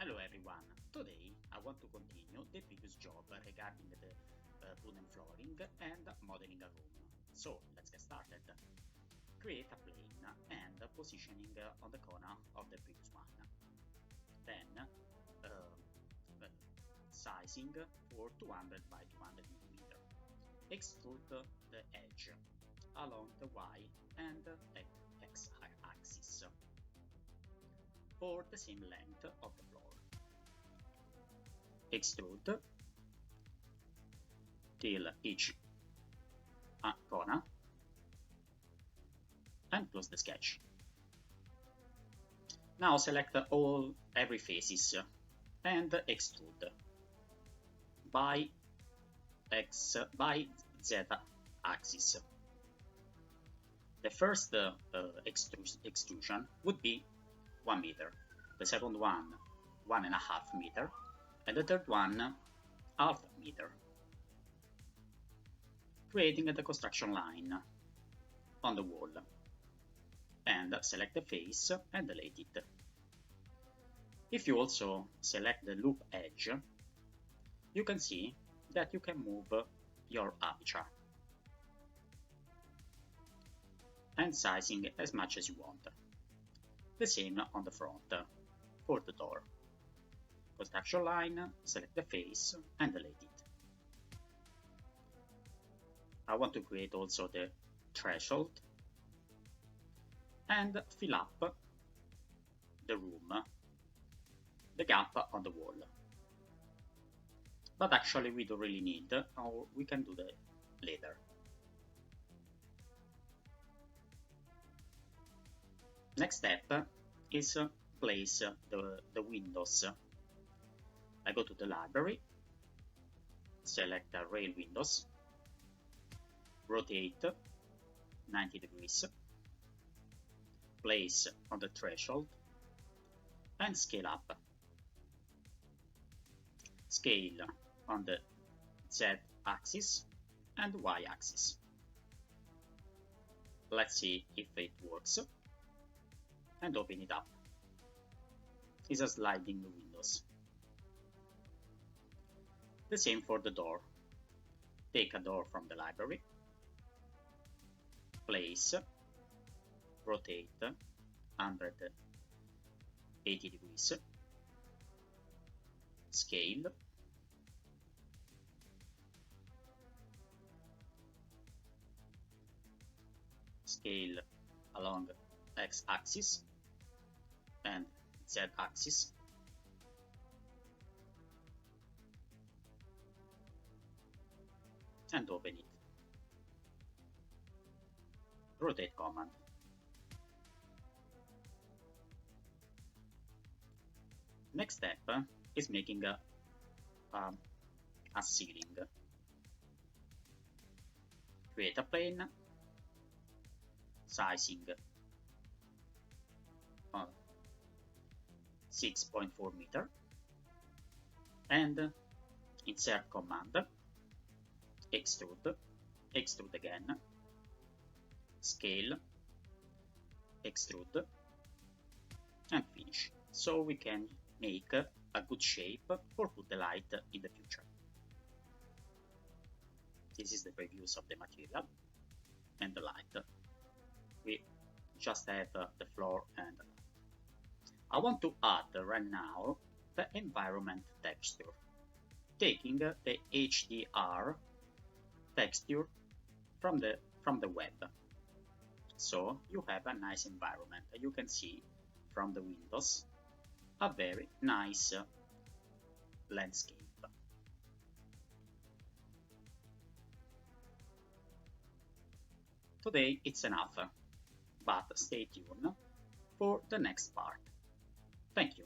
Hello everyone, today I want to continue the previous job regarding the wooden flooring and modeling a room. So let's get started. Create a plane and positioning on the corner of the previous one. Then sizing for 200 by 200 millimeter. Extrude the edge along the Y and X axis for the same length of the floor. Extrude till each corner and close the sketch. Now select every faces and extrude by Z axis. The first extrusion would be 1 meter, the second one 1.5 meter, and the third one half meter, creating the construction line on the wall, and select the face and delete it. If you also select the loop edge, you can see that you can move your aperture and sizing as much as you want. The same on the front for the door. Construction line, select the face and delete it. I want to create also the threshold and fill up the room, the gap on the wall. But actually we don't really need, or we can do that later. Next step is place the windows. I go to the library, select rail windows, rotate 90 degrees, place on the threshold, and scale up. Scale on the Z axis and Y axis. Let's see if it works, and open it up. It's a sliding windows. The same for the door. Take a door from the library, place, rotate 180 degrees, scale, scale along X axis and Z axis, and open it. Rotate command. Next step is making a ceiling. Create a plane, sizing 6.4 meter, and insert command, extrude, extrude again, scale, extrude, and finish. So we can make a good shape for put the light in the future. This is the previews of the material and the light. We just have the floor and the light. I want to add right now the environment texture, taking the HDR texture from the web. So you have a nice environment. You can see from the windows a very nice landscape. Today it's enough, but stay tuned for the next part. Thank you.